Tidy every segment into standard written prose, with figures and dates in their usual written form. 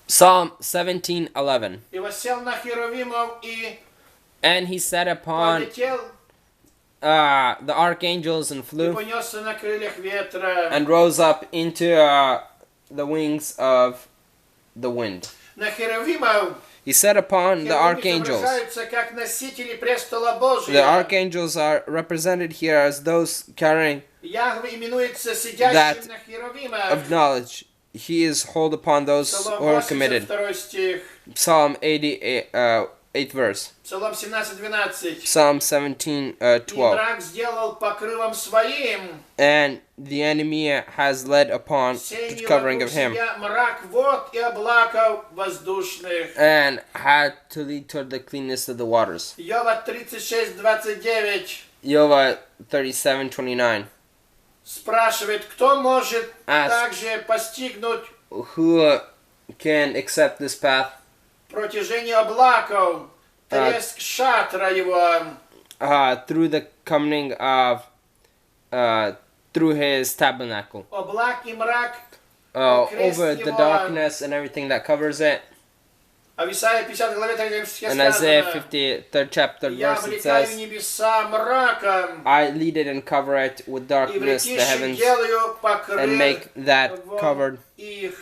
Psalm 17:11. И воссел на херувимов и And he sat upon полетел the archangels and и flew понесся на крыльях ветра. and rose up into the wings of the wind. На херувимов He sat upon the херувимы archangels. изображаются как носители престола Божия. The archangels are represented here as those carrying Яхве именуется that сидящим на херувимах. of knowledge. He is hold upon those Псалом who are committed. 82 стих. Psalm 88, 8th verse. Псалом 17:12. Psalm И 17:12. враг сделал покрывом своим, And the enemy has led upon the сенью covering вокруг of him, себя мрак вод и облаков воздушных. and had to lead toward the cleanness of the waters. Йова 36:29 Yova 37:29. спрашивает, кто может Ask. также постигнуть Who can accept this path протяжение облаков, треск шатра его. through the coming of through his tabernacle, Облак и мрак over the darkness and everything that covers it. А в Исаии 50 главе 3 стихе In Isaiah сказано: 53rd chapter «Я verse it облекаю says, небеса мраком, I lead it and cover it with и в darkness, the летящих heavens, делаю and make that covered их».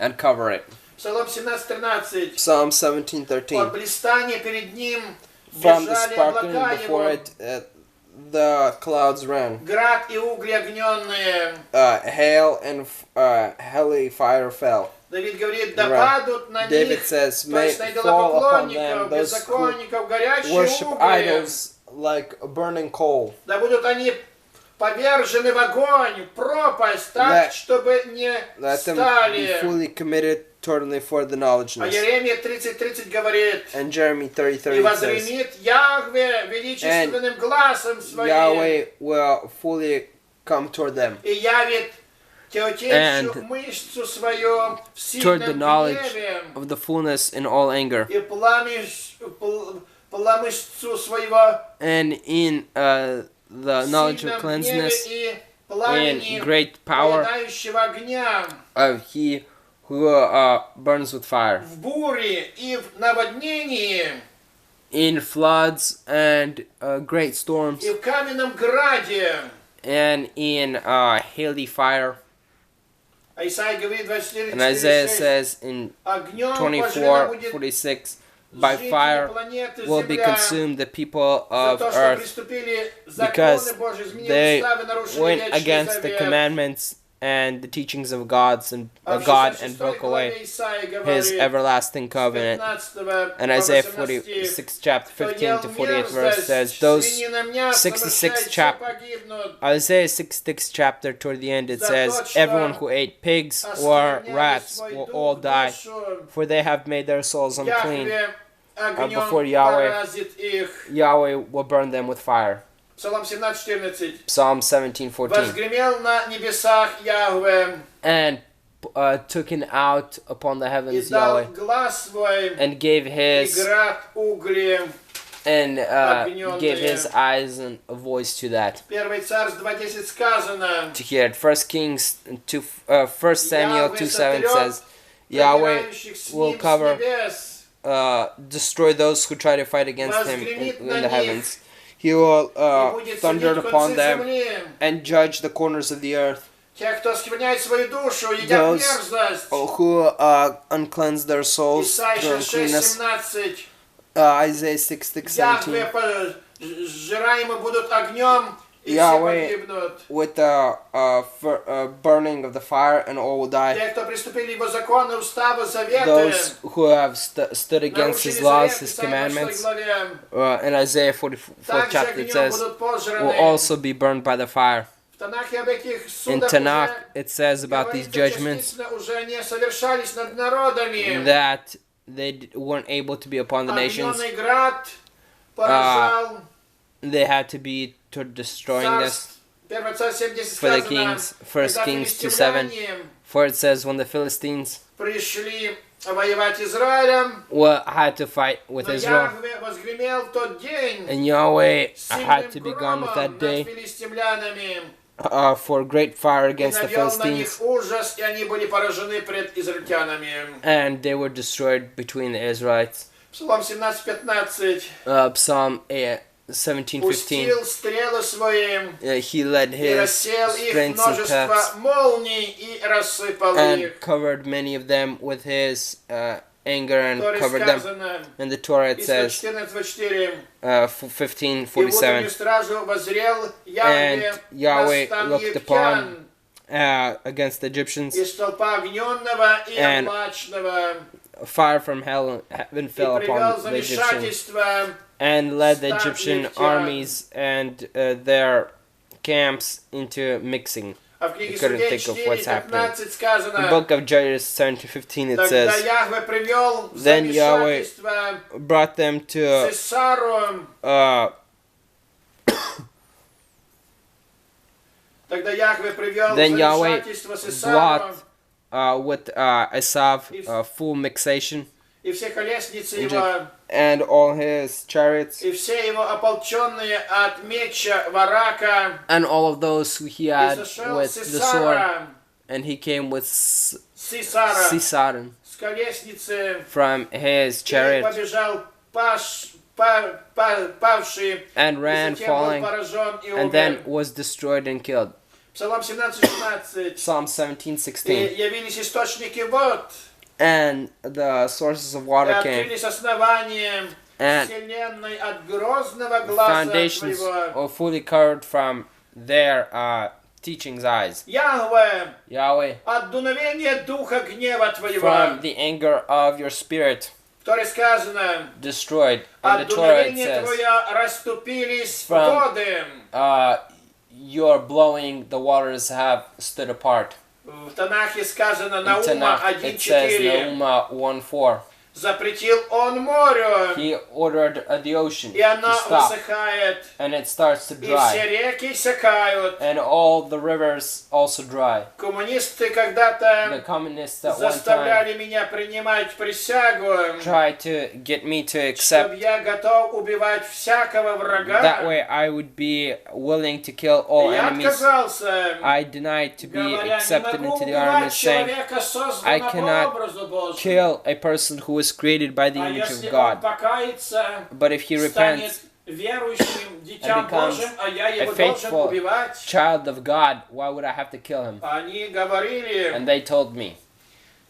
and cover it. Псалом 17:13. Psalm От 17:13. блистания перед ним From the бежали sparkling облака before его, it, the clouds ran. град и угли огненные. Hail and helly fire fell. Давид говорит, да Right. падут на David них, says, то may есть на fall upon them идолопоклонников, those who беззаконников, горячие worship угли. idols like a burning coal. Да будут они повержены в огонь, в пропасть, так, чтобы не Let them be стали. fully committed totally for the А knowledgeness. Еремия 30:30 говорит, And Jeremy и 30:30 says, возгремит Яхве величественным глазом своим, Yahweh will fully come toward them, и явит теотечью and мышцу свою в toward the сильном knowledge гневе, of the fullness in all anger, и пламышцу своего and in the knowledge of сильном гневе cleanliness, и пламени in great power поедающего огня, of he who burns with fire, в буре и в наводнении, in floods and great storms, и в каменном граде. and in haily fire. А Исаия говорит 24:46, And Isaiah says in огнем пожрена будет 24:46, by жители fire планеты will be Земля consumed the people за of то, что earth, приступили because законы Божьи, изменили they уставы, нарушили went Вечный against the Завет. commandments and the teachings of God А в and 66 broke away главе Исаия his говорит, everlasting с covenant. 15 And по Isaiah 18 стих, 46 chapter «Кто 15 ел to 48 verse мерзость, says, those свинина мясо, 66 мышей, все chap- погибнут, Isaiah 66 chapter toward the end it за says, то, что everyone who ate pigs or оскверняли rats свой will дух, all die, душу, for they have made their souls unclean. Яхве огнем before Yahweh. поразит их». Yahweh will burn them with fire. Псалом 17:14. Psalm 17:14. Возгремел на небесах Яхве And took him out upon the и heavens, дал Yahweh, глаз свой, and gave и his град угли. gave his eyes and a voice to that. 1 Царств 2:10 сказано, To hear it. 1 Kings 2, 1 Samuel Yahweh 2:7 сотрет says, Yahweh пробирающих с will ним с cover, небес, destroy those who try to fight against him возгремит in на the них, heavens. He will и будет thunder судить upon концы them земли. and judge the corners of the earth. Тех, кто оскверняет свою душу, едят Those мерзость. who uncleanse their souls Исайя through uncleanness. 6:17. Isaiah 6:17. Яхве сжираемы будут огнем, и все Yahweh погибнут. with the burning of the fire, and all will die. Те, кто приступили его законы, уставы, заветы, Those who have stood against his нарушили laws, завет, his Исайя 6 commandments, главе, in Isaiah 44th также chapter it огнем says, будут will пожраны. also be burned by the fire. В Танахе об этих In судах Tanakh, уже it says about these говорится, judgments частично уже не совершались над народами. that they weren't able to be upon the nations. Огненный град поражал They had to be to destroying this. 1 Царь 7:10 For the сказано, kings, 1 когда Kings 2:7. филистимляне For it says, when the Philistines пришли воевать Израилем, had to fight with но Israel, Яхве возгремел в тот день and Yahweh had сильным to be gone with громом that над day, филистимлянами. for great fire и against the навел на них Philistines, ужас, и они были поражены пред израильтянами. and they were destroyed between the Israelites. Псалом 17:15. Psalm 17:15. Пустил стрелы свои, He led и his рассеял их strengths and множество paths молний, и рассыпал and их. covered many of them with his anger and Торе covered them. сказано, In the Torah it Исход says 14:24. И 15:47. внутреннюю стражу воззрел And Яхве Yahweh на looked стан upon against the Egyptians, из столпа огненного и and облачного, fire from heaven и fell привел upon the Egyptians, замешательство and led the стан Egyptian египтян. armies and their camps into mixing. А в книге I couldn't Судей think of what's happening. 4:15 In the сказано, book of Judges 7-15 it тогда says, Яхве привел в Then Yahweh замешательство brought them to Сесару, тогда Яхве привел в then Yahweh замешательство Сесару, brought with Esav full mixation, и все колесницы Egypt. его, and all his chariots, и все его ополченные от меча Варака, and all of those who he и had зашел with the sword, Сесара, and he came with Сисара, Sisaran с колесницы, from his и chariot, побежал павший, and и ran затем был falling, поражен и and then умер. was destroyed and killed. Псалом 17:16. Psalm И 17:16. явились источники вод, And the sources of и water came, открылись основания and вселенной от грозного глаза foundations твоего. were fully covered from their teaching's eyes. Яхве, Yahweh, от дуновения духа гнева твоего, from the anger of your spirit, в Торе сказано, destroyed. In the от Torah it дуновения says, твоя расступились From- воды. your blowing, the waters have stood apart. В Танахе сказано, In Наума Tanakh it says, 1:4. Nauma 1:4. Запретил он морю, He ordered the ocean и она to stop, высыхает, and it starts to и dry, все реки иссякают. and all the rivers also dry. Коммунисты The когда-то communists at one time заставляли меня принимать присягу, tried to get me to accept. чтобы я готов убивать всякого врага. That way I would be willing to kill all И я enemies. отказался, I denied to be говоря, accepted не могу into the убивать army, saying, человека, I созданного по cannot образу Божьему. kill a person who was created by the А image если of он God. покается, But if he станет repents, верующим детям becomes Божьим, а я его a должен faithful убивать. child of God, why would I have to kill him? Они говорили, And they told me,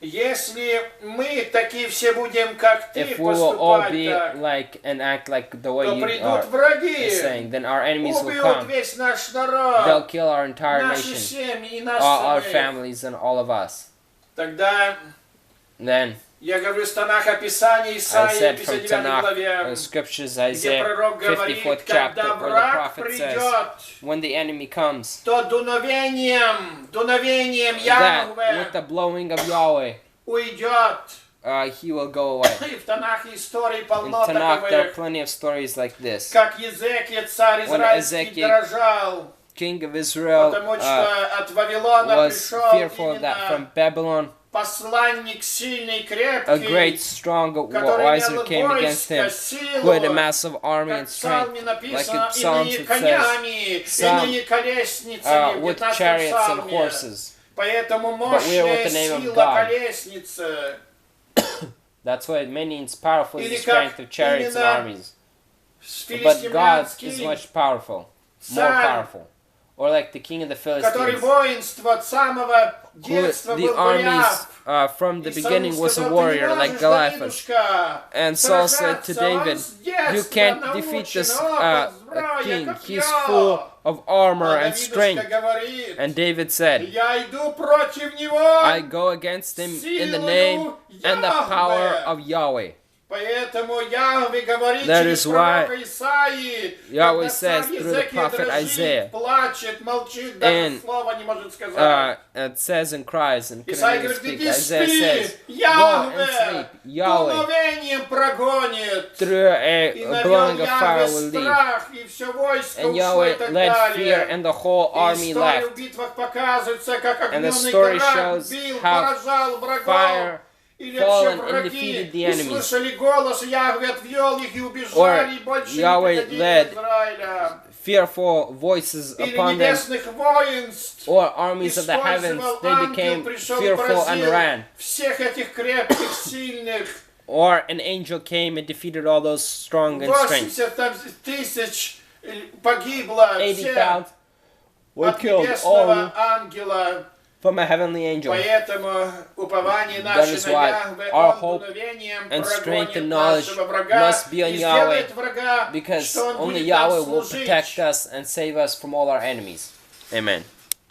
если мы такие все будем, как ты, if we will all поступать be так, like and act like the way то you придут are враги, saying, then our enemies will убьют come. весь наш They'll народ, kill our entire наши nation, семьи и нас all our самих. families and all of us. Тогда Then я говорю с Танаха Писания I Исаии said from 59 Tanakh, главе, scriptures, где Isaiah пророк 54th говорит, chapter, когда where the враг prophet says, придет, when the enemy comes, то дуновением that Яхве with the blowing of Yahweh, уйдет. he will go away. И в Танахе истории In полно Tanakh, there are таковых, plenty of stories like this. как Езекия, царь When израильский, Ezekiel дрожал, King of Israel потому что от Вавилона was пришел fearful that именно from Babylon, посланник сильный, a great, крепкий, strong который wiser имел came against him, войско, who had a силу, massive army and как в strength, Псалме like написано, in Psalms иные it says, конями, some, иные колесницами, в with 15 chariots and Псалме. horses. Поэтому But we are with мощная the name of сила God. колесницы. That's why it means powerful is the Или как strength of chariots and именно armies. But God is Филистимлянский much powerful, more царь, powerful. Or like the king of the который Philistines, воинство от самого who детства the был armies Голиаф. from the И Саул beginning was a сказал, warrior ты не like можешь, Goliath. Давидушка, And Saul said to сражаться, он David, с детства you can't научен, defeat this опыт, зброя, king. копье. He's full of armor А and strength. Давидушка говорит, And David said, я иду против него I go against him in the name силою and the power Яхве. of Yahweh. Поэтому Яхве говорит That через is why пророка Исаии, Yahweh когда says царь through the Езекия prophet дрожит, Isaiah, плачет, молчит, даже and, слова не может сказать. It says and cries and couldn't Исаия even говорит, speak. иди Isaiah спи, says, go and Яхве sleep. Yahweh, дуновением прогонит. through И a навел blowing of fire Яхве will leave. страх, и все войско And ушло и Yahweh так led fear, далее. and the whole И army история left. в битвах показывается, как And the огненный story град shows бил, how поражал врагов. fire Или вообще fallen and враги, defeated the и enemies. слышали голос, Яхве отвел их и Or убежали, и больше не Yahweh приходили led в Израиля. fearful voices или upon them, небесных воинств, or armies of the heavens, использовал they ангел, became пришел, fearful and поразил ran. всех этих крепких, сильных. Or an angel came and defeated all those strong and strength. 80 там тысяч погибло, 80,000 все were от killed, небесного all ангела. from a heavenly angel. Поэтому упование That наше is на why Яхве, our Он hope мгновением and strength прогонит and knowledge нашего врага must be on и Yahweh, сделает врага, because что Он only будет нам Yahweh will служить. protect us and save us from all our enemies. Amen.